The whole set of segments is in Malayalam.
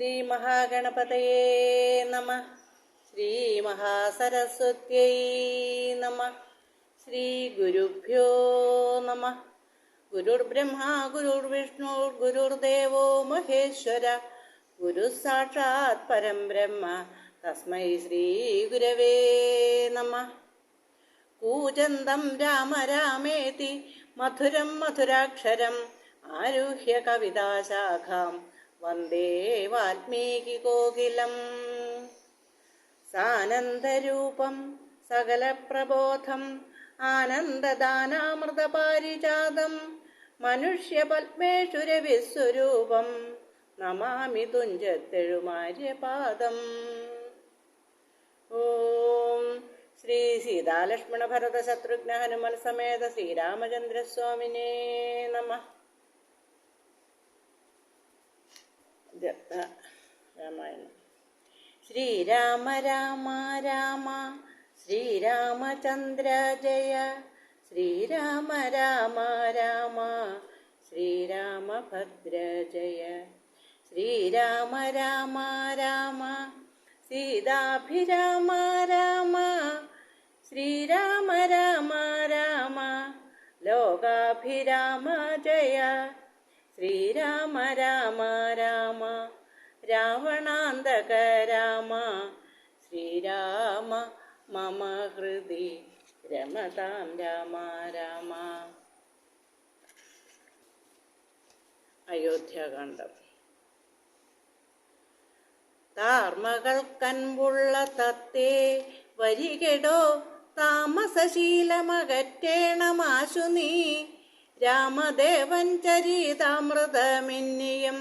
ശ്രീ മഹാഗണപതയേ നമഃ. ശ്രീ മഹാസരസ്വത്യൈ നമഃ. ശ്രീ ഗുരുഭ്യോ നമഃ. ഗുരുർബ്രഹ്മ ഗുരുർവിഷ്ണു ഗുരുർദേവോ മഹേശ്വര ഗുരു സാക്ഷാത് പരം ബ്രഹ്മ തസ്മൈ ശ്രീ ഗുരവേ നമഃ. കൂജന്തം രാമ രാമേതി മധുരം മധുരാക്ഷരം ആരുഹ്യ കവിതാശാഖാം വന്ദേ വാൽമീകി കോകിലം. സാനന്ദരൂപം സകലപ്രബോധം ആനന്ദദാനാമൃതപാരിജാതം മനുഷ്യപത്മേശ്വരവിസ്വരൂപം നമാമി തുഞ്ചത്തെഴുമാര്യപാദം. ഓം ശ്രീ സീതാലക്ഷ്മണ ഭരത ശത്രുഘ്ന ഹനുമൽ സമേത ശ്രീരാമചന്ദ്രസ്വാമിനേ നമഃ. രാമായണം. ശ്രീരാമ രാമ രാമ ശ്രീരാമചന്ദ്ര ജയ ശ്രീരാമ രാമ രാമ ശ്രീരാമഭദ്ര ജയ ശ്രീരാമ രാമ രാമ സീതാഭിരാമ രാമ ശ്രീരാമ രാമ രാമ ലോകാഭിരാമ ജയ ശ്രീരാമ രാമ രാമ രാവണാന്തക രാമ ശ്രീരാമ മമ ഹൃദി രമതാം രാമ രാമ. അയോധ്യാകാന്ഡം. താർമകൾ കൻപുള്ള തത്തേ വരികെടോ താമസശീലമകറ്റേണമാശു നീ രാമദേവൻ ചരിതാമൃതമിന്നിയും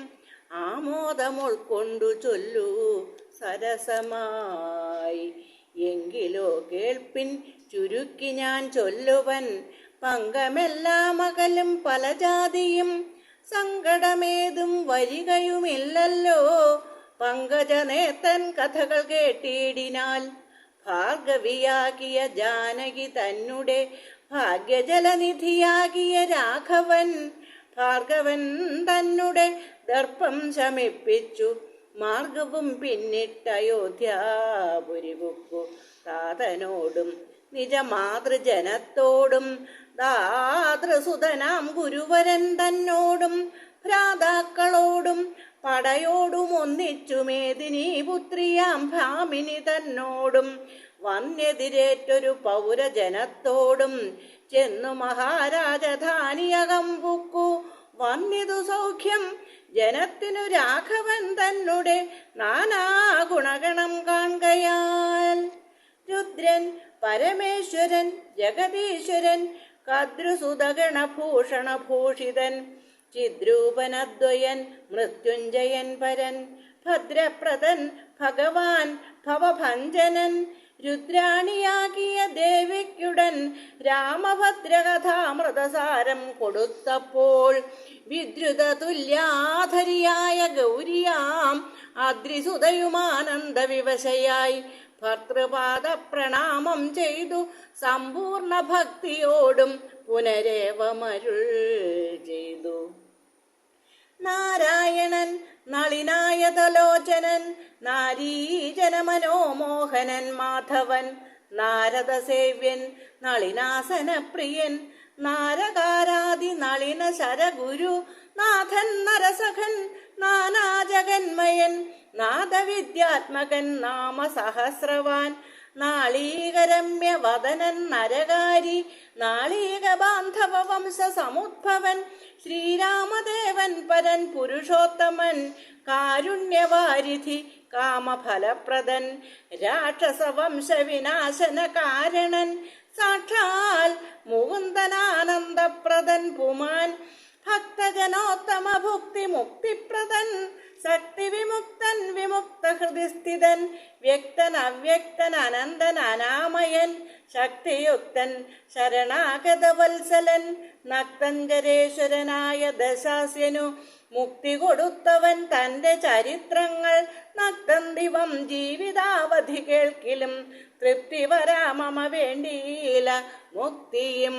ആമോദമുൾക്കൊണ്ടു ചൊല്ലൂ സരസമായി. എങ്കിലോ കേൾപ്പിൻ ചുരുക്കി ഞാൻ ചൊല്ലുവൻ പങ്കമെല്ലാം അകലും പല ജാതിയും സങ്കടമേതും വരികയുമില്ലല്ലോ. പങ്കജനേത്തൻ കഥകൾ കേട്ടിടിനാൽ ഭാർഗവിയാകിയ ജാനകി തന്നെ ഭാഗ്യജലനിധിയാകിയ രാഘവൻ ഭാർഗവൻ തന്നെ ദർപ്പം ശമിപ്പിച്ചു മാർഗവും പിന്നിട്ട അയോധ്യാപുരിപുക്കു താതനോടും നിജ മാതൃജനത്തോടും ദാതൃസുതനാം ഗുരുവരൻ തന്നോടും ഭ്രാതാക്കളോടും പടയോടും ഒന്നിച്ചു മേദിനി പുത്രിയാം ഭാമിനി തന്നോടും വന്നെതിരേറ്റൊരു പൗരജനത്തോടും ചെന്നു മഹാരാജധാനിയകം പുക്കു വന്നിതു സൗഖ്യം ജനത്തിനു രാഘവൻ തന്നെ നാനാ ഗുണഗണം കാൺകയാൽ. രുദ്രൻ പരമേശ്വരൻ ജഗദീശ്വരൻ കദ്രുസുതഗണഭൂഷണഭൂഷിതൻ ചിദ്രൂപനദ്വയൻ മൃത്യുഞ്ജയൻ പരൻ ഭദ്രപ്രദൻ ഭഗവാൻ ഭവഭഞ്ജനൻ രുദ്രാണിയാകിയ ദേവിക്കുടൻ രാമഭദ്രകഥാമൃതസാരം കൊടുത്തപ്പോൾ വിദ്രുത തുല്യാധരിയായ ഗൗരിയാം അദ്രിസുതയുമാനന്ദവിവശയായി ഭർതൃപാദ പ്രണാമം ചെയ്തു സമ്പൂർണ്ണ ഭക്തിയോടും പുനരേവമരുൾ ചെയ്തു. നാരായണൻ നളിനായതലോചനൻ നാരീജനമനോമോഹനൻ മാധവൻ നാരദസേവ്യൻ നളിനാസനപ്രിയൻ നാരകാരാദി നളിന ശരഗുരു നാഥൻ നരസഖൻ നാനാജഗന്മയൻ നാദവിദ്യാത്മകൻ നാമസഹസ്രവാൻ നാളീകരമ്യ വദനൻ നരകാരി നാളീക ബാന്ധവ വംശ സമുദ്ഭവൻ ശ്രീരാമദേവൻ പരൻ പുരുഷോത്തമൻ കാരുണ്യവാരിധി കാമഫലപ്രദൻ രാക്ഷസവംശ വിനാശന കാരണൻ സാക്ഷാൽ മുകുന്ദനാനന്ദപ്രദൻ പുമാൻ ഭക്തജനോത്തമ ഭുക്തി മുക്തിപ്രദൻ ശക്തി വിമുക്തൻ വിമുക്ത ഹൃദിസ്ഥിതൻ വ്യക്തൻ അവ്യക്തൻ അനന്തൻ അനാമയൻ ശക്തിയുക്തൻ ശരണാഗത വത്സലൻ നക്തഞ്ചരേശ്വരനായ ദശാസ്യനു മുക്തി കൊടുത്തവൻ തന്റെ ചരിത്രങ്ങൾ നക്തന്തിവം ജീവിതാവധി കേൾക്കിലും തൃപ്തി വരാമമ വേണ്ടിയില്ല മുക്തിയും.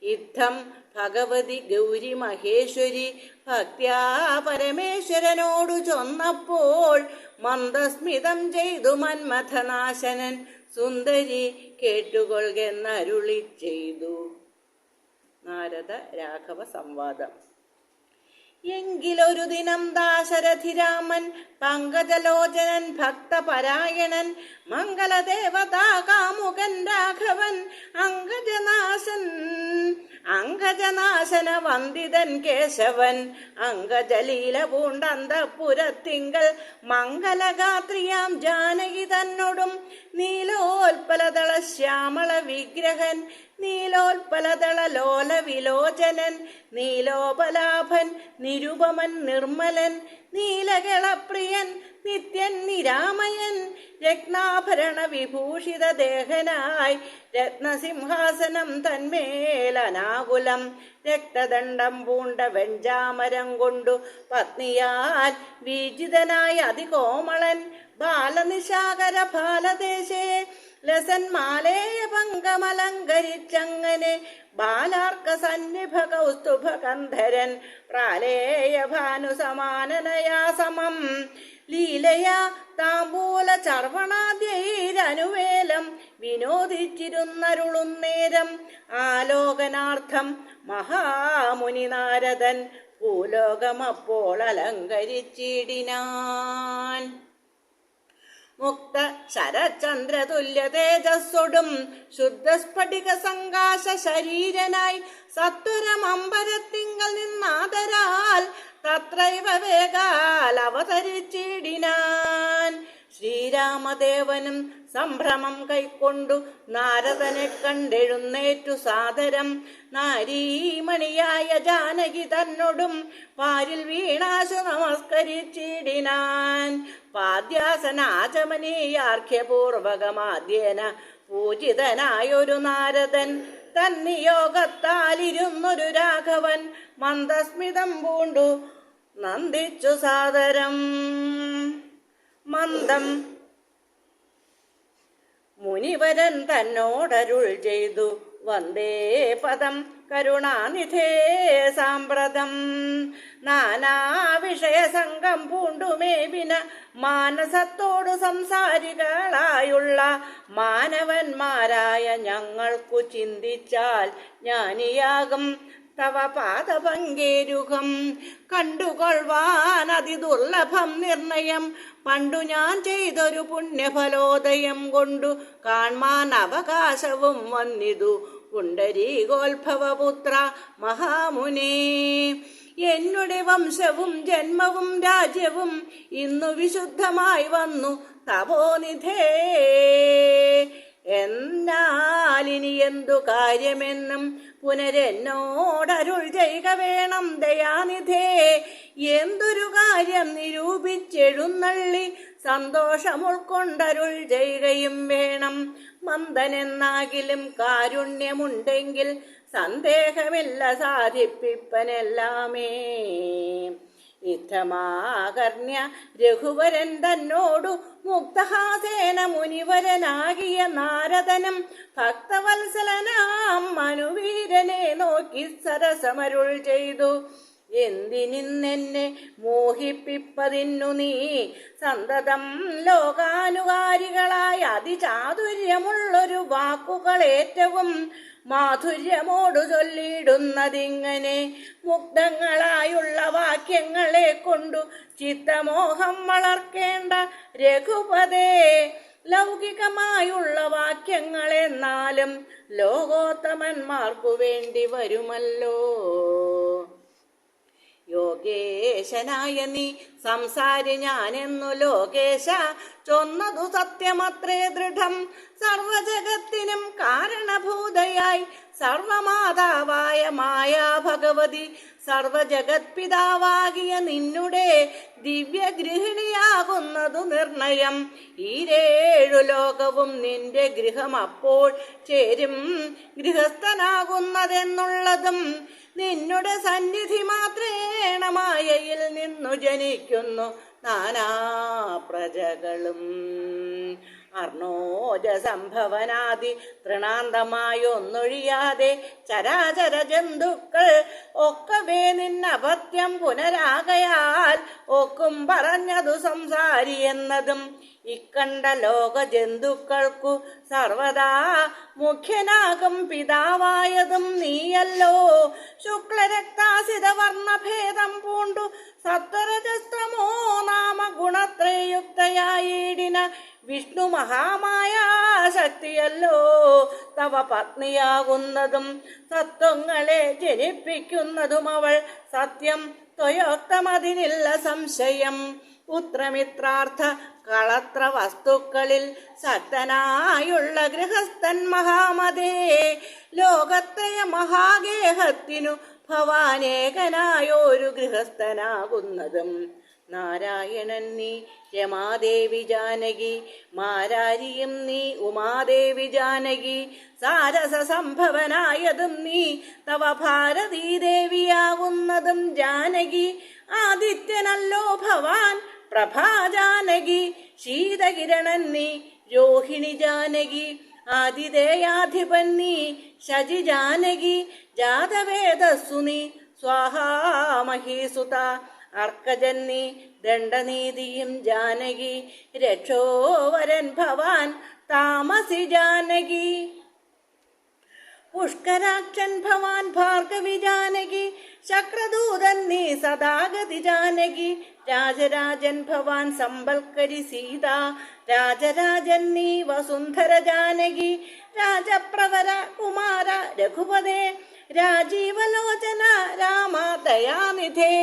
യുദ്ധം ഭഗവതി ഗൗരി മഹേശ്വരി ഭക്ത്യാ പരമേശ്വരനോടു ചൊന്നപ്പോൾ മന്ദസ്മിതം ചെയ്തു മന്മഥനാശനൻ സുന്ദരി കേട്ടുകൊള്ളുകെന്നരുളി ചെയ്തു. നാരദ രാഘവ സംവാദം. എങ്കിലൊരു ദിനം ദാശരഥിരാമൻ പങ്കജലോചനൻ ഭക്തപരായണൻ മംഗളദേവതാ കാമുകൻ രാഘവൻ അങ്കജനാശന വന്ദിതൻ കേശവൻ അങ്കജലീല പൂണ്ടന്തപുരത്തിങ്കൽ മംഗലഗാത്രിയാം ജാനകി തന്നോടും നീലോൽപലദള ശ്യാമള വിഗ്രഹൻ നീലോൽപലദള ലോല വിലോചനൻ നീലോപലാഭൻ നിരുപമൻ നിർമ്മലൻ നീലകളപ്രിയൻ നിത്യൻ നിരാമയൻ രത്നാഭരണ വിഭൂഷിത ദേഹനായി രത്നസിംഹാസനം തന്മേലനാകുലം രക്തദണ്ഡം പൂണ്ട വെഞ്ചാമരം കൊണ്ടു പത്നിയാൽ വീജിതനായ അതികോമളൻ ബാലനിശാകര ബാലദേശേ ലസന്മാലേയ പങ്കമലങ്കരിച്ചങ്ങനെ ബാലാർക്ക സന്നിഭ കൗസ്തുഭ കന്ധരൻ പ്രാലേയ ഭാനുസമാനനയാ സമം ലീലയാ താമ്പൂല ചർവണാദ്യൈരനുവേലം വിനോദിച്ചിരുന്നരുളുന്നേരം ആലോകനാർത്ഥം മഹാമുനി നാരദൻ ഭൂലോകമപ്പോൾ അലങ്കരിച്ചിടിനാൻ. മുക്ത ശരചന്ദ്രതുല്യ തേജസ്സൊടും ശുദ്ധസ്ഫടിക സങ്കാശ ശരീരനായി സത്വരമമ്പരത്തിങ്കൽ നിന്നാദരാൽ തത്രൈവ വേഗാൽ അവതരിച്ചിടിനാൻ. ശ്രീരാമദേവനും സംഭ്രമം കൈക്കൊണ്ടു നാരദനെ കണ്ടെഴുന്നേറ്റു സാദരം നാരീമണിയായ ജാനകി തന്നോടും പാരിൽ വീണാശു നമസ്കരിച്ചിടിനാൻ. പാദ്യാസനാചമനീയാർഘ്യപൂർവകമാദ്യേന പൂജിതനായൊരു നാരദൻ തന്നിയോഗത്താലിരുന്നൊരു രാഘവൻ മന്ദസ്മിതം പൂണ്ടു നന്ദിച്ചു സാദരം. മന്ദം മുനിവരൻ തന്നോടരുൾ ചെയ്തു വന്ദേ പദം കരുണാനിധേ സാമ്പ്രതം നാനാവിഷയ സംഘം പൂണ്ടുമേവിന മാനസത്തോടു സംസാരികളായുള്ള മാനവന്മാരായ ഞങ്ങൾക്കു ചിന്തിച്ചാൽ ജ്ഞാനിയാകും തവ പാദപങ്കേരുകം കണ്ടുകൊള്ളുവാൻ അതിദുർലഭം നിർണയം പണ്ടു ഞാൻ ചെയ്തൊരു പുണ്യഫലോദയം കൊണ്ടു കാൺമാൻ അവകാശവും വന്നിതു പുണ്ടരീകോത്ഭവപുത്ര മഹാമുനേ. എന്നുടെ വംശവും ജന്മവും രാജ്യവും ഇന്നു വിശുദ്ധമായി വന്നു തപോനിധേ. എന്നാലിനി എന്തു കാര്യമെന്നും പുനരെന്നോടരുൾ ചെയ്യുക വേണം ദയാനിധേ. എന്തൊരു കാര്യം നിരൂപിച്ചെഴുന്നള്ളി സന്തോഷം ഉൾക്കൊണ്ടരുൾ ചെയ്യുകയും വേണം. മന്ദനെന്നാകിലും കാരുണ്യമുണ്ടെങ്കിൽ സന്ദേഹമില്ല സാധിപ്പിപ്പനെല്ലാമേ. ഇത്തമാകർണ്യ രഘുവരൻ തന്നോടു മുക്തഹാസേന മുനിവരനാകിയ നാരദനും ഭക്തവത്സലനാം മനുവീരനെ നോക്കി സരസമരുൾ ചെയ്തു. എന്തിനിന്നെന്നെ മോഹിപ്പിപ്പതിന്നു നീ സന്തതം ലോകാനുകാരികളായ അതിചാതുര്യമുള്ളൊരു വാക്കുകൾ ഏറ്റവും മാധുര്യമോടു ചൊല്ലിയിടുന്നതിങ്ങനെ മുഗ്ധങ്ങളായുള്ള വാക്യങ്ങളെ കൊണ്ടു ചിത്തമോഹം വളർക്കേണ്ട രഘുപതേ. ലൗകികമായുള്ള വാക്യങ്ങളെന്നാലും ലോകോത്തമന്മാർക്കു വേണ്ടി വരുമല്ലോ. യോഗേശനായ നീ സംസാരി ഞാനെന്നു ലോകേശ ചൊന്നതു സത്യമത്രേ ദൃഢം. സർവജഗത്തിനും കാരണഭൂതയായി സർവമാതാവായ മായാ ഭഗവതി സർവജഗത്പിതാവാകിയ നിന്നുടെ ദിവ്യഗൃഹിണിയാകുന്നതു നിർണയം. ഈരേഴു ലോകവും നിന്റെ ഗൃഹം അപ്പോൾ ചേരും ഗൃഹസ്ഥനാകുന്നതെന്നുള്ളതും നിന്നുടെ സന്നിധി മാത്രേണ മായയിൽ നിന്നു ജനിക്കുന്നു നാനാ പ്രജകളും. അർണോജ സംഭവനാദി തൃണാന്തമായൊന്നൊഴിയാതെ ചരാചര ജന്തുക്കൾ ഒക്കവേ നിന്നപത്യം പുനരാകയാൽ ഒക്കും പറഞ്ഞതു സംസാരി എന്നതും ഇക്കണ്ട ലോക ജന്തുക്കൾക്കു സർവദാ മുഖ്യനാകും പിതാവായതും നീയല്ലോ. ശുക്ലരക്താസിത വർണ്ണഭേദം പൂണ്ടു സത്വരജസ്തമോ നാമ ഗുണത്രയുക്തയായിടിന വിഷ്ണു മഹാമായ ശക്തിയല്ലോ. തവ പത്നിയാകുന്നതും സത്വങ്ങളെ ജനിപ്പിക്കുന്നതും അവൾ സത്യം ത്വയോക്തമതിനില്ല സംശയം. പുത്രമിത്രാർത്ഥ കളത്ര വസ്തുക്കളിൽ ശക്തനായുള്ള ഗൃഹസ്ഥൻ മഹാമതേ. ലോകത്രയ മഹാഗേഹത്തിനു ഭവാനേകനായൊരു ഗൃഹസ്ഥനാകുന്നതും നാരായണൻ നീ രമാദേവി ജാനകി, മാരാരിയും നീ ഉമാദേവി ജാനകി, സാരസ സംഭവനായതും നീ തവ ഭാരതീദേവിയാകുന്നതും ജാനകി. ആദിത്യനല്ലോ ഭവാൻ പ്രഭാജാനകി, ശീതകിരണൻ നീ രോഹിണി ജാനകി, ആതിഥേയാധിപൻ നീ ശജി ജാനകി, ജാതവേദസ്സു നീ സ്വാഹാമഹീസുത, അർക്കജൻ നീ ദണ്ഡനീതിയും ജാനകി, രക്ഷോവരൻ ഭവാൻ താമസി ജാനകി. പുഷ്കരാക്ഷൻ ഭവാൻ ഭാർഗവി ജാനകി, ശക്രദൂതൻ നീ സദാഗതി ജാനകി, രാജരാജൻ ഭവാൻ സമ്പൽക്കരി സീത, രാജരാജൻ നീ വസുന്ധര ജാനകി, രാജപ്രവര കുമാര രഘുപതേ, രാജീവലോചന രാമ ദയാനിധേ.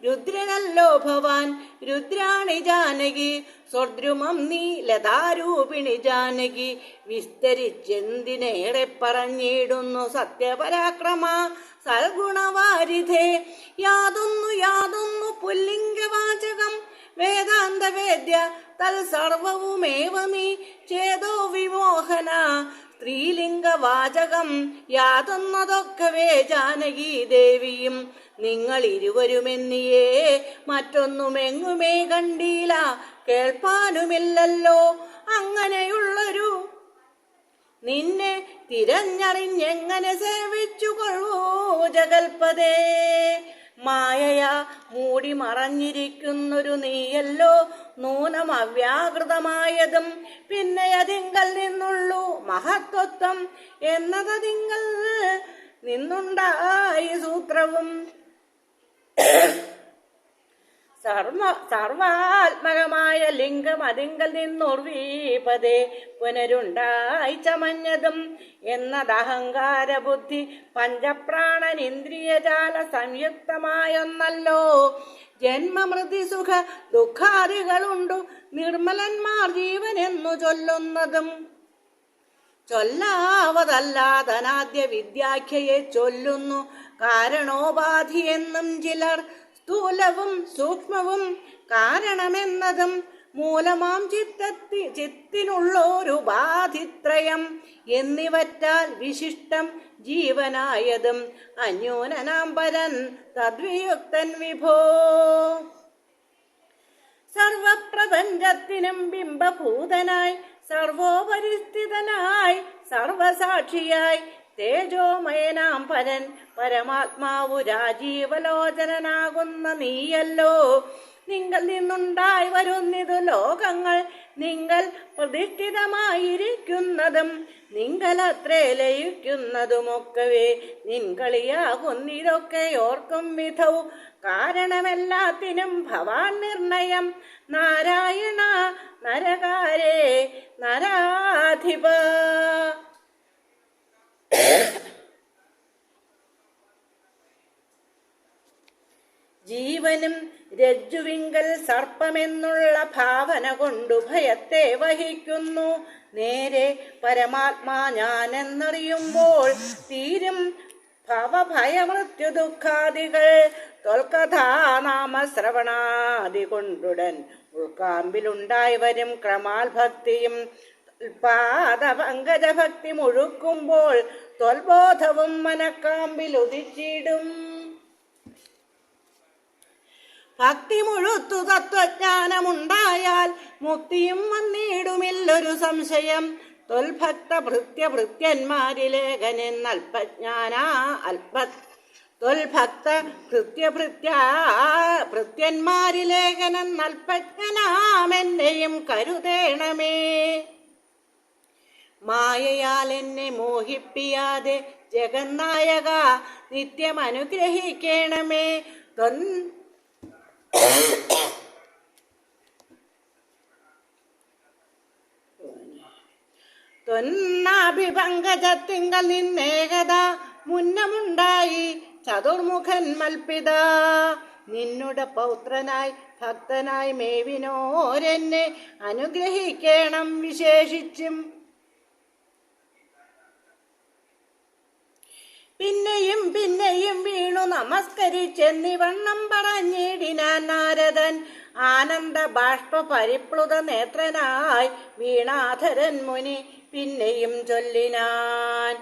രുദ്രനല്ലോ ഭവാൻ രുദ്രാണി ജാനകി, സ്വർദ്രുമം നീ ലതാരൂപിണി ജാനകി, വിസ്തരിച്ചെന്തിനേറെ പറഞ്ഞിടുന്നു സത്യപരാക്രമ സൽഗുണവാരിധേ. യാതൊന്നു പുല്ലിംഗവാചകം വേദാന്ത വേദ്യ തൽ സർവവുമേവ നീ ചേതോ വിമോഹന. സ്ത്രീലിംഗവാചകം യാതൊന്നതൊക്കവേ ജാനകി ദേവിയും നിങ്ങൾ ഇരുവരുമെന്നിയേ മറ്റൊന്നുമെങ്ങുമേ കണ്ടീല കേൾപ്പാനുമില്ലല്ലോ. അങ്ങനെയുള്ളൊരു നിന്നെ തിരഞ്ഞറിഞ്ഞെങ്ങനെ സേവിച്ചുകൊള്ളൂ ജഗൽപദേ. മായയാ മൂടി മറഞ്ഞിരിക്കുന്നൊരു നീയല്ലോ നൂനം അവ്യാകൃതമായതും, പിന്നെ അതിങ്കൽ നിന്നുള്ളൂ മഹത്വത്വം എന്നതതിങ്കൽ നിന്നുണ്ടായി സൂത്രവും. സർവാത്മകമായ ലിംഗം അതിങ്കൽ നിന്നുർവീപതേ പുനരുണ്ടായി ചമഞ്ഞതും എന്നതഹങ്കാര ബുദ്ധി പഞ്ചപ്രാണൻ ഇന്ദ്രിയജാല സംയുക്തമായൊന്നല്ലോ. ജന്മമൃതി സുഖ ദുഃഖാദികളുണ്ടു നിർമ്മലന്മാർ ജീവനെന്നു ചൊല്ലുന്നതും ചൊല്ലാവതല്ലാതനാദ്യ വിദ്യാഖ്യയെ ചൊല്ലുന്നു കാരണോപാധി എന്നും ചിലർ. സ്ഥൂലവും സൂക്ഷ്മവും കാരണമെന്നതും മൂലമാം ചിത്തിനുള്ളോരുപാധിത്രയം എന്നിവറ്റാൽ വിശിഷ്ടം ജീവനായതും അന്യൂനനാം പരൻ തദ്വിയുക്തൻ വിഭോ. സർവപ്രപഞ്ചത്തിനും ബിംബഭൂതനായി സർവോപരിസ്ഥിതനായി സർവസാക്ഷിയായി തേജോമയനാം പരൻ പരമാത്മാവു രാജീവലോചനാകുന്ന നീയല്ലോ. നിങ്ങൾ നിന്നുണ്ടായി വരുന്നിതു ലോകങ്ങൾ നിങ്ങൾ പ്രതിഷ്ഠിതമായിരിക്കുന്നതും നിങ്ങളത്രേ ലയിക്കുന്നതുമൊക്കവേ നിൻകളിയാകുന്നിതൊക്കെ ഓർക്കും വിധൗ. കാരണമെല്ലാത്തിനും ഭവാൻ നിർണയം നാരായണ നരകാരേ നരാധിപ. ജീവനും രജ്ജുവിങ്കൽ സർപ്പമെന്നുള്ള ഭാവന കൊണ്ടു ഭയത്തെ വഹിക്കുന്നു. നേരെ പരമാത്മാ ഞാനെന്നറിയുമ്പോൾ തീരും ഭവഭയമൃത്യു ദുഃഖാദികൾ. തൊൽക്കഥാനാമശ്രവണാദി കൊണ്ടുടൻ ഉൾക്കാമ്പിലുണ്ടായി വരും ക്രമാൽ ഭക്തിയും. പാദപങ്കജഭക്തി മുഴുക്കുമ്പോൾ ത്വൽബോധവും മനക്കാമ്പിൽ ഉദിച്ചിടും. ഭക്തി മുഴുത്തു തത്വജ്ഞാനമുണ്ടായാൽ മുക്തിയും വന്നിടുമില്ലൊരു സംശയം. തൊൽഭക്ത ഭൃത്യന്മാരിലേഖനെന്നൽപജ്ഞനാമെന്നെയും കരുതേണമേ. മായയാൽ എന്നെ മോഹിപ്പിയാതെ ജഗന്നായക നിത്യം അനുഗ്രഹിക്കണമേ. ത്വന്നാഭിപങ്കജത്തിങ്കൽ നിന്നേകത മുന്നമുണ്ടായി ചതുർമുഖൻ മൽപിത. നിന്നുടെ പൗത്രനായി ഭക്തനായി മേവിനോരെന്നെ അനുഗ്രഹിക്കണം വിശേഷിച്ചും. പിന്നെയും പിന്നെയും വീണു നമസ്കരിച്ചെന്നിവണ്ണം പറഞ്ഞിടിനാൻ നാരദൻ. ആനന്ദ ബാഷ്പ പരിപ്ലുത നേത്രനായി വീണാധരൻ മുനി പിന്നെയും ചൊല്ലിനാൻ.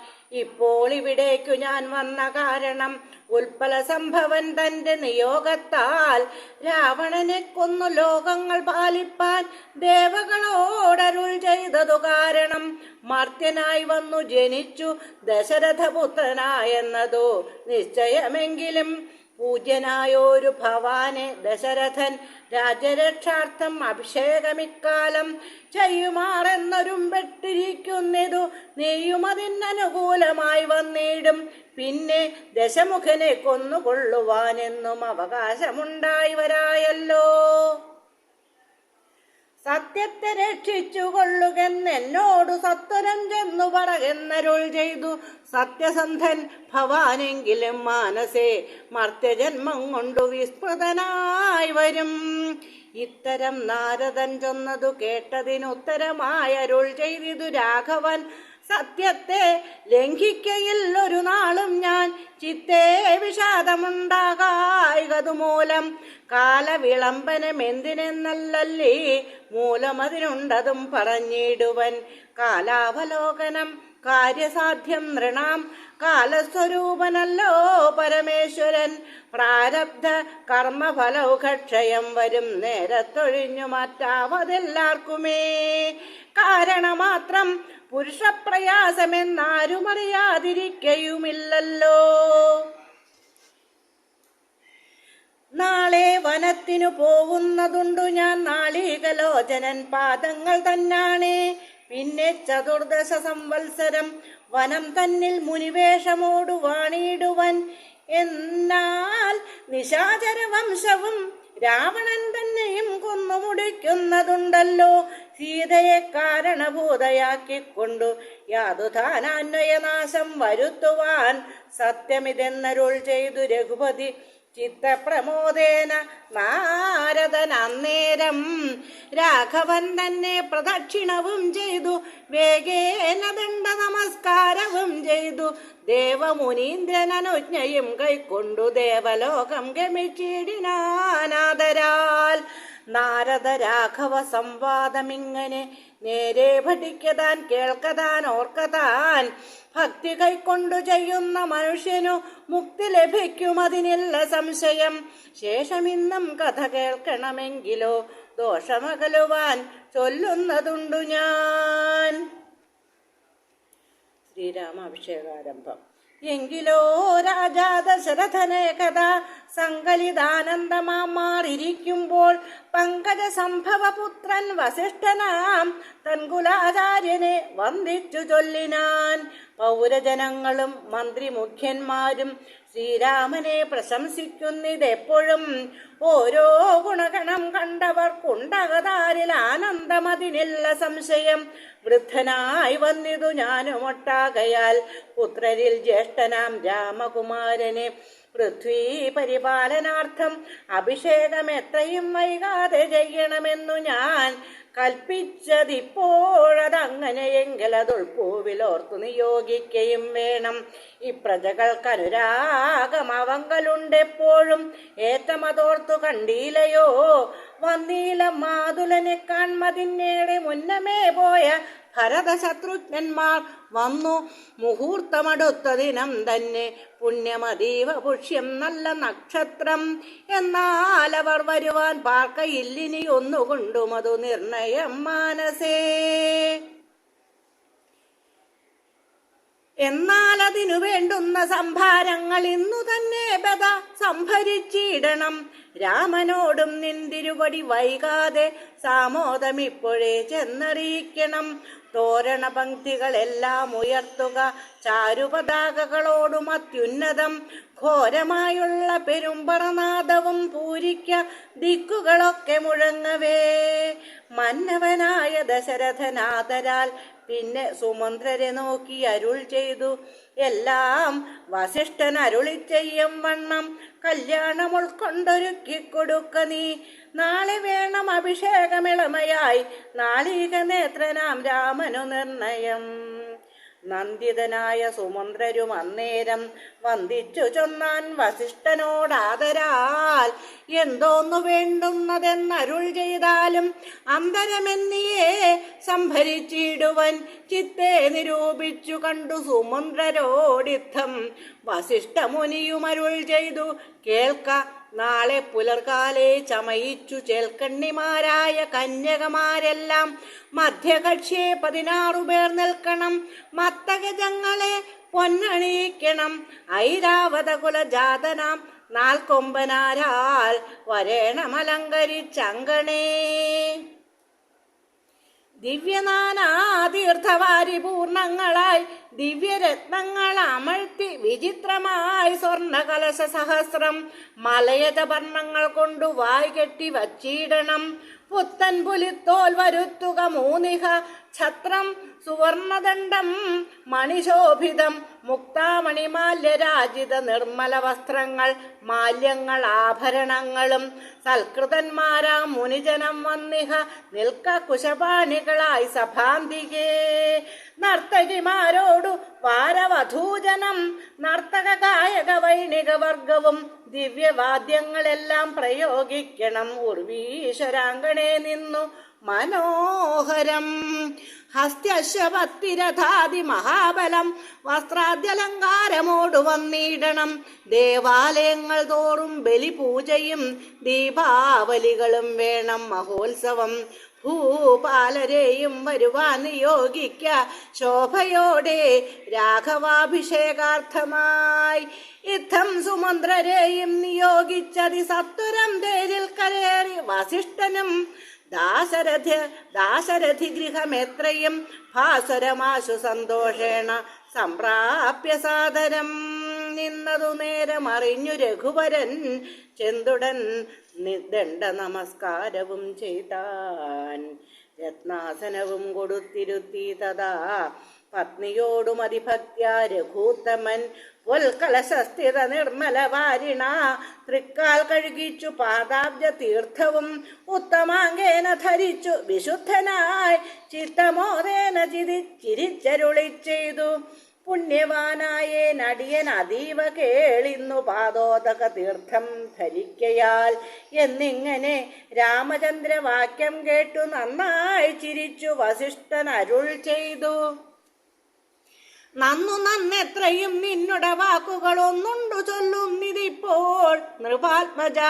ഇപ്പോൾ ഇവിടേക്കു ഞാൻ വന്ന കാരണം ഉൽപ്പല സംഭവൻ തന്റെ നിയോഗത്താൽ രാവണനെ കൊന്നു ലോകങ്ങൾ പാലിപ്പാൻ ദേവകളോടരുൾ ചെയ്തതു കാരണം മർത്യനായി വന്നു ജനിച്ചു ദശരഥപുത്രനായെന്നതോ നിശ്ചയമെങ്കിലും പൂജ്യനായോരു ഭവാനെ ദശരഥൻ രാജ്യരക്ഷാർത്ഥം അഭിഷേകമിക്കാലം ചെയ്യുമാറെന്നൊരുമ്പെട്ടിരിക്കുന്നതു നീയുമതിനനുകൂലമായി വന്നിടും. പിന്നെ ദശമുഖനെ കൊന്നുകൊള്ളുവാനെന്നും അവകാശമുണ്ടായി വരായല്ലോ. സത്യത്തെ രക്ഷിച്ചു കൊള്ളുകെന്നെന്നോടു സത്വരം ചെന്നു പറകെന്നരുൾ ചെയ്തു. സത്യസന്ധൻ ഭവാനെങ്കിലും മാനസേ മർത്യജന്മം കൊണ്ടു വിസ്മൃതനായി വരും. ഇത്തരം നാരദൻ ചൊന്നതു കേട്ടതിനുത്തരമായരുൾ ചെയ്തിതു രാഘവൻ. സത്യത്തെ ലംഘിക്കയില്ലൊരു നാളും ഞാൻ ചിത്തേ വിഷാദമുണ്ടാകായതുമൂലം. കാലവിളംബനമെന്തിനെന്നല്ലല്ലീ മൂലമതിനുണ്ടതും പറഞ്ഞിടുവൻ. കാലാവലോകനം കാര്യസാധ്യം നൃണാം കാലസ്വരൂപനല്ലോ പരമേശ്വരൻ. പ്രാരബ്ധ കർമ്മഫലൗഘക്ഷയം വരും നേരത്തൊഴിഞ്ഞു മാറ്റാവതെല്ലാവർക്കുമേ. കാരണമാത്രം പുരുഷപ്രയാസമെന്നാരുമറിയാതിരിക്കയുമില്ലല്ലോ. നാളെ വനത്തിനു പോകുന്നതുണ്ടു ഞാൻ നാളികലോചനൻ പാദങ്ങൾ തന്നാണേ. പിന്നെ 14 സംവത്സരം വനം തന്നിൽ മുനിവേഷമോടു വാണിടുവൻ. എന്നാൽ നിശാചര വംശവും രാവണൻ തന്നെയും കൊന്നുമുടിക്കുന്നതുണ്ടല്ലോ. സീതയെ കാരണഭൂതയാക്കിക്കൊണ്ടു യാതുധാനാന്വയനാശം വരുത്തുവാൻ സത്യമിതെന്നരുൾ ചെയ്തു രഘുപതി ചിത്തപ്രമോദേന. നാരദൻ അന്നേരം രാഘവൻ തന്നെ പ്രദക്ഷിണവും ചെയ്തു വേഗേന ദണ്ഡ നമസ്കാരവും ചെയ്തു. ദേവമുനീന്ദ്രൻ അനുജ്ഞയും കൈക്കൊണ്ടു ദേവലോകം ഗമിച്ചിടിനാനാദരാൽ. നാരദ രാഘവ സംവാദമിങ്ങനെ നേരെ പഠിക്കതാൻ കേൾക്കതാൻ ഓർക്കതാൻ. ഭക്തി കൈക്കൊണ്ടു ചെയ്യുന്ന മനുഷ്യനു മുക്തി ലഭിക്കുമതിനില്ല സംശയം. ശേഷമിന്നും കഥ കേൾക്കണമെങ്കിലോ ദോഷമകലുവാൻ ചൊല്ലുന്നതുണ്ടു ഞാൻ. ശ്രീരാമാഭിഷേകാരംഭം. എങ്കിലോ രാജാ ദശരഥനെ കഥ സങ്കലിതാനന്ദമാറിയിരിക്കുമ്പോൾ പങ്കജ സംഭവപുത്രൻ വസിഷ്ഠനാം തൻകുലാചാര്യനെ വന്ദിച്ചു ചൊല്ലിനാൻ. പൗരജനങ്ങളും മന്ത്രി മുഖ്യന്മാരും ശ്രീരാമനെ പ്രശംസിക്കുന്നിതെപ്പോഴും. ഓരോ ഗുണഗണം കണ്ടവർക്കുണ്ടകതാരിൽ ആനന്ദമതിനില്ല സംശയം. വൃദ്ധനായി വന്നിതു ഞാനുമൊട്ടാകയാൽ പുത്രരിൽ ജ്യേഷ്ഠനാം രാമകുമാരനെ പൃഥ്വീ പരിപാലനാർത്ഥം അഭിഷേകം എത്രയും വൈകാതെ ചെയ്യണമെന്നു ഞാൻ കൽപ്പിച്ചതിപ്പോഴതങ്ങനെയെങ്കിൽ അതുൾപ്പൂവിലോർത്തു നിയോഗിക്കയും വേണം. ഈ പ്രജകൾക്കനുരാഗം അവങ്കലുണ്ടെപ്പോഴും ഏറ്റമതോർത്തു കണ്ടീലയോ. വന്നീല മാതുലനെ കാൺമതിന്നേടെ മുന്നമേ പോയ ഭരതശത്രുഘ്നന്മാർ വന്നു മുഹൂർത്തമടുത്ത ദിനം തന്നെ. പുണ്യമതീവ പുഷ്യം നല്ല നക്ഷത്രം. എന്നാൽ അവർ വരുവാൻ പാർക്കയില്ലിനി ഒന്നുകൊണ്ടും അതു നിർണയം മാനസേ. എന്നാൽ അതിനു വേണ്ടുന്ന സംഭാരങ്ങൾ ഇന്നു തന്നെ ബദ സംഭരിച്ചിടണം. രാമനോടും നിന്തിരുപടി വൈകാതെ സാമോദമിപ്പോഴേ ചെന്നറിയിക്കണം. തോരണ പങ്ക്തികളെല്ലാം ഉയർത്തുക ചാരുപതാകകളോടും അത്യുന്നതം. ഘോരമായുള്ള പെരുമ്പറനാദവും പൂരിക്ക ദിക്കുകളൊക്കെ മുഴങ്ങവേ. മന്നവനായ ദശരഥനാദരാൽ പിന്നെ സുമന്ത്രരെ നോക്കി അരുൾ ചെയ്തു. എല്ലാം വസിഷ്ഠൻ അരുളി ചെയ്യും വണ്ണം കല്യാണം ഉൾക്കൊണ്ടൊരുക്കിക്കൊടുക്ക നീ. നാളെ വേണം അഭിഷേകമിളമയായി നാളിക നേത്രനാം രാമനു നിർണയം. നന്ദിതനായ സുമന്ത്രരും അന്നേരം വന്ദിച്ചു ചൊന്നാൻ വസിഷ്ഠനോടാദരാൽ. എന്തോന്നു വേണ്ടുന്നതെന്നരുൾ ചെയ്താലും അന്തരമെന്നിയെ സംഭരിച്ചിടുവൻ ചിത്തെ നിരൂപിച്ചു കണ്ടു സുമന്ത്രരോടിത്തം. വസിഷ്ഠമുനിയും അരുൾ ചെയ്തു കേൾക്ക. നാളെ പുലർകാലെ ചമയിച്ചു ചേൽക്കണ്ണിമാരായ കന്യകമാരെല്ലാം മധ്യകക്ഷിയെ 16 പേർ നിൽക്കണം. മത്തകജങ്ങളെ പൊന്നണിയിക്കണം. ഐരാവത കുലജാതനാം 4 കൊമ്പനാരാൽ വരേണമലങ്കരിച്ചങ്കണേ. ദിവ്യനാനാതീർത്ഥവാരി പൂർണ്ണങ്ങളായി ദിവ്യരത്നങ്ങൾ അമഴ്ത്തി വിചിത്രമായി സ്വർണകലശ സഹസ്രം മലയജ വർണ്ണങ്ങൾ കൊണ്ടു വായ് കെട്ടി വച്ചിടണം. പുത്തൻ പുലിത്തോൽ വരുത്തുക മൂന്നിക ഛത്രം സുവർണദണ്ഡം മണിശോഭിതം മുക്താമണിമാല്യരാജിത നിർമ്മല വസ്ത്രങ്ങൾ മാല്യങ്ങൾ ആഭരണങ്ങളും. സൽകൃതന്മാരാം മുനിജനം വന്നിഹ നിൽക്ക കുശപാണികളായി സഭാന്തികേ. നർത്തകിമാരോടു വാരവധൂജനം നർത്തക ഗായക വൈണിക വർഗവും ദിവ്യവാദ്യങ്ങളെല്ലാം പ്രയോഗിക്കണം. ഉർവീശ്വരാങ്കണേ നിന്നു മനോഹരം. ഹസ്ത്യശ്വപത്തിരഥാതി മഹാബലം വസ്ത്രാദ്യലങ്കാരമോടു വന്നിടണം. ദേവാലയങ്ങൾ തോറും ബലിപൂജയും ദീപാവലികളും വേണം. മഹോത്സവം ഭൂപാലരെയും വരുവാൻ നിയോഗിക്ക ശോഭയോടെ രാഘവാഭിഷേകാർത്ഥമായി. യുദ്ധം സുമന്ത്രരെയും നിയോഗിച്ചതി സത്വരം തേരിൽ കരേറി വസിഷ്ഠനും ദാശരഥി ഗൃഹമെത്രയും ഭാസുരമാശു സന്തോഷേണ സംപ്രാപ്യ സാദരം. നിന്നതു നേരം അറിഞ്ഞു രഘുവരൻ ചെന്തുടൻ ദണ്ഡ നമസ്കാരവും ചെയ്താൻ. രത്നാസനവും കൊടുത്തിരുത്തി തഥാ പത്നിയോടും അതിഭക്ത്യ രഘൂത്തമൻ പൊൽക്കലശസ്ഥിത നിർമ്മല വാരിണ തൃക്കാൽ കഴുകിച്ചു പാദാബ്ജ തീർത്ഥവും ഉത്തമാങ്കേന ധരിച്ചു വിശുദ്ധനായി ചിത്തമോദേന ചിരിച്ചരുളി ചെയ്തു. പുണ്യവാനായേ നടിയൻ അതീവ കേളിന്നു പാദോദക തീർത്ഥം ധരിക്കയാൽ എന്നിങ്ങനെ രാമചന്ദ്രവാക്യം കേട്ടു നന്നായി ചിരിച്ചു വസിഷ്ഠൻ അരുൾ ചെയ്തു. നന്നെത്രയും നിന്നുടെ വാക്കുകളൊന്നുണ്ടു ചൊല്ലുന്നിതിപ്പോൾ നൃപാത്മജ.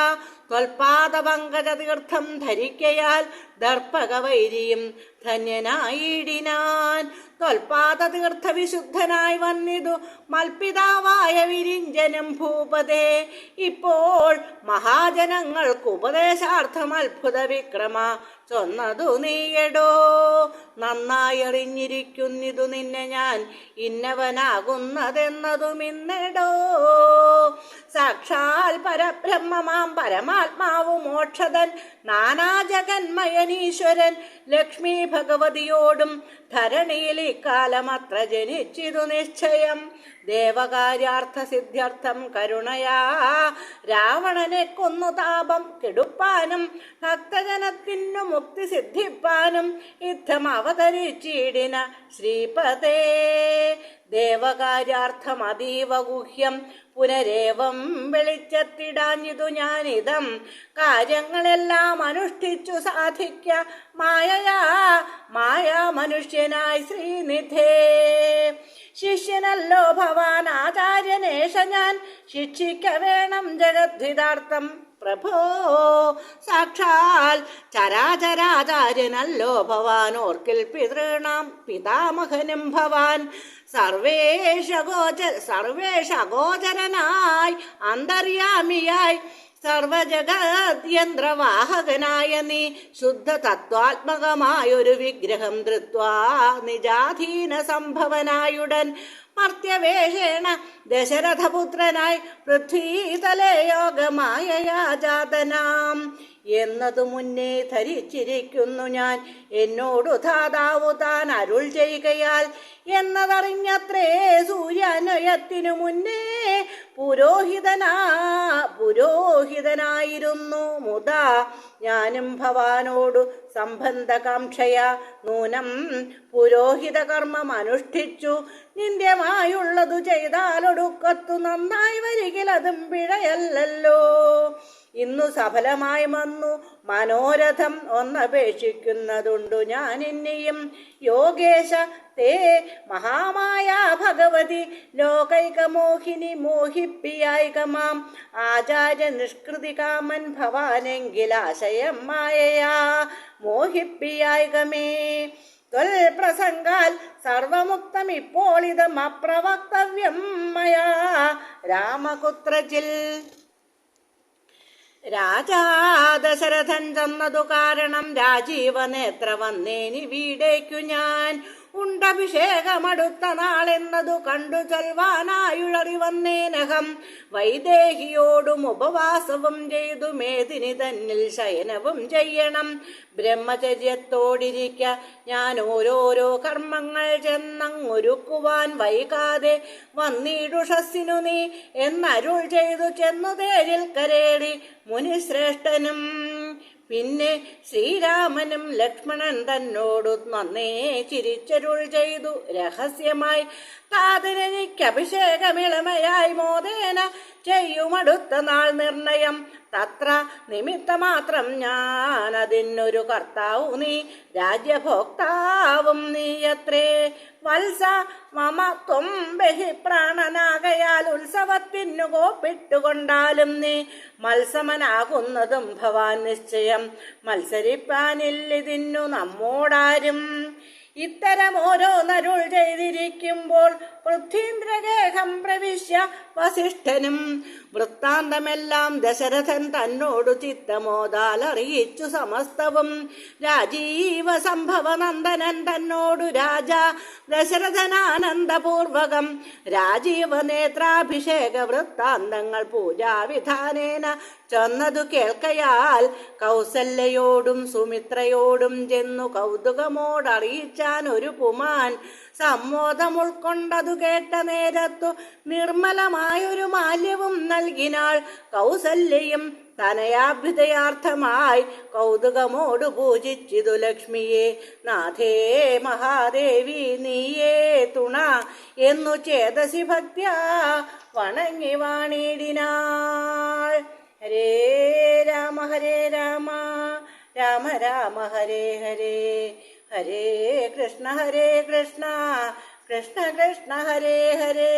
ത്വൽപാദ പങ്കജ തീർത്ഥം ധരിക്കയാൽ ദർപ്പകവൈരിയും ധന്യനായിടിനാൻ. ത്വൽപാദ തീർത്ഥ വിശുദ്ധനായി വന്നിതു മൽപിതാവായ വിരിഞ്ചനും ഭൂപതേ. ഇപ്പോൾ മഹാജനങ്ങൾക്ക് ഉപദേശാർത്ഥം അത്ഭുത വിക്രമ ചൊന്നതു നീയടോ. നന്നായി അറിഞ്ഞിരിക്കുന്നിതു നിന്നെ ഞാൻ ഇന്നവനാകുന്നതെന്നതും ഇന്നടോ. സാക്ഷാൽ പരബ്രഹ്മമാം പരമാത്മാവു മോക്ഷതൻ നാനാജഗന്മയനീശ്വരൻ ലക്ഷ്മി ഭഗവതിയോടും ധരണിയിൽ ഇക്കാലമത്ര ജനിച്ചിതു നിശ്ചയം. ദേവകാര്യാർത്ഥ സിദ്ധ്യർത്ഥം കരുണയാ രാവണനെ കൊന്നു താപം കെടുപ്പാനും ഭക്തജനത്തിനു മുക്തി സിദ്ധിപ്പാനും യുദ്ധം അവതരിച്ചിടിന ശ്രീപദേ. ദേവകാര്യാർത്ഥം അതീവ ഗുഹ്യം പുനരേവം വെളിച്ചത്തിടാഞ്ഞിതു ഞാനിതം കാര്യങ്ങളെല്ലാം അനുഷ്ഠിച്ചു സാധിക്ക മായാ മനുഷ്യനായി ശ്രീനിധേ. ശിഷ്യനല്ലോ ഭവാൻ ആചാര്യനേഷ ഞാൻ ശിക്ഷിക്ക വേണം ജഗദ്ധിതാർത്ഥം പ്രഭോ. സാക്ഷാൽ ചരാചരാചാര്യനല്ലോ ഭവാൻ ഓർക്കിൽ പിതൃണാം പിതാമഹനും ഭവാൻ. സർവേഷഗോചരനായി അന്തര്യാമിയായി സർവജഗദ്യന്ത്രവാഹകനായ നീ ശുദ്ധ തത്വാത്മകമായൊരു വിഗ്രഹം ധൃത്വാ നിജാധീന സംഭവനായുടൻ മർത്യവേഷേണ ദശരഥപുത്രനായി പൃഥ്വീതലേ യോഗമായയാ ജാതനാം എന്നതു മുന്നേ ധരിച്ചിരിക്കുന്നു ഞാൻ. എന്നോടു ധാതാവു താൻ അരുൾ ചെയ്യുകയാൽ എന്നതറിഞ്ഞത്രേ സൂര്യാന്വയത്തിനു മുന്നേ പുരോഹിതനായിരുന്നു മുതാ ഞാനും ഭവാനോടു സംബന്ധകാംക്ഷയ നൂനം പുരോഹിത കർമ്മം അനുഷ്ഠിച്ചു. നിന്ദ്യമായുള്ളതു ചെയ്താലൊടുക്കത്തു നന്നായി വരികിലതും പിഴയല്ലല്ലോ. ഇന്നു സഫലമായി വന്നു മനോരഥം ഒന്നപേക്ഷിക്കുന്നതുണ്ടു ഞാൻ ഇനിയും. യോഗേശ തേ മഹാമായ ഭഗവതി ലോകൈകമോഹിനി മോഹിപ്പിയായികമാം ആചാര്യ നിഷ്കൃതി കാമൻ ഭവാനെങ്കിലാശയം മായയാ മോഹിപ്പിയായികമേ. പ്രസംഗാൽ സർവമുക്തം ഇപ്പോൾ ഇതം അപ്രവക്തവ്യം മയാ രാമകുത്രജിൽ. രാജാ ദശരഥൻ ചെന്നതു കാരണം രാജീവനേത്ര വന്നേനി വീടേക്കു ഞാൻ. ഉണ്ടഭിഷേകമടുത്ത നാളെന്നതു കണ്ടു ചൊൽവാനായുഴറി വന്നേനഹം. വൈദേഹിയോടും ഉപവാസവും ചെയ്തു മേദിനി തന്നിൽ ശയനവും ചെയ്യണം. ബ്രഹ്മചര്യത്തോടിരിക്ക ഞാൻ ഓരോരോ കർമ്മങ്ങൾ ചെന്നങ്ങൊരുക്കുവാൻ വൈകാതെ വന്നിടുഷസ്സിനു നീ എന്നരുൾ ചെയ്തു ചെന്നു തേരിൽ കരേടി മുനിശ്രേഷ്ഠനും. പിന്നെ ശ്രീരാമനും ലക്ഷ്മണൻ തന്നോടു നന്നേ ചിരിച്ചരുൾ ചെയ്തു രഹസ്യമായി താതനെനിക്ക് അഭിഷേകമിളമയായി മോദേന ചെയ്യുമടുത്ത നാൾ നിർണയം. തത്ര നിമിത്തമാത്രം ഞാൻ അതിനൊരു കർത്താവു നീ രാജ്യഭോക്താവും നീയത്രേ. വത്സ മമ ത്വം ബഹി പ്രാണനാകയാൽ ഉത്സവത്തിനു കോപ്പിട്ടുകൊണ്ടാലും നീ മത്സമനാകുന്നതും ഭവാൻ നിശ്ചയം. മത്സരിപ്പാനില്ലിതിന്നു നമ്മോടാരും. ഇത്തരം ഓരോന്നരുൾ ചെയ്തിരിക്കുമ്പോൾ പൃഥ്വീന്ദ്രഗേഹം പ്രവിശ്യ വസിഷ്ഠനും വൃത്താന്തമെല്ലാം ദശരഥൻ തന്നോടു ചിത്തമോദാൽ അറിയിച്ചു സമസ്തവും. രാജീവ സംഭവ നന്ദനൻ തന്നോടു രാജാ ദശരഥനാനന്ദപൂർവകം രാജീവ നേത്രാഭിഷേക വൃത്താന്തങ്ങൾ പൂജാവിധാനേന ചെന്നതു കേൾക്കയാൽ കൗസല്യയോടും സുമിത്രയോടും ചെന്നു കൗതുകമോടറിയിച്ചാൻ ഒരു പുമാൻ. സമ്മോദം ഉൾക്കൊണ്ടതു കേട്ട നേരത്തു നിർമ്മലമായൊരു മാല്യവും നൽകിനാൾ കൗസല്യയും. തനയാഭ്യുദയാർത്ഥമായി കൗതുകമോടു പൂജിച്ചിതു ലക്ഷ്മിയെ. നാഥേ മഹാദേവി നീയേ തുണ എന്നു ചേതസി ഭക്ത്യാ വണങ്ങി വാണിടിനാൾ. ഹരേ രാമ രാമ രാമ ഹരേ ഹരേ ഹരേ കൃഷ്ണ കൃഷ്ണ കൃഷ്ണ ഹരേ ഹരേ.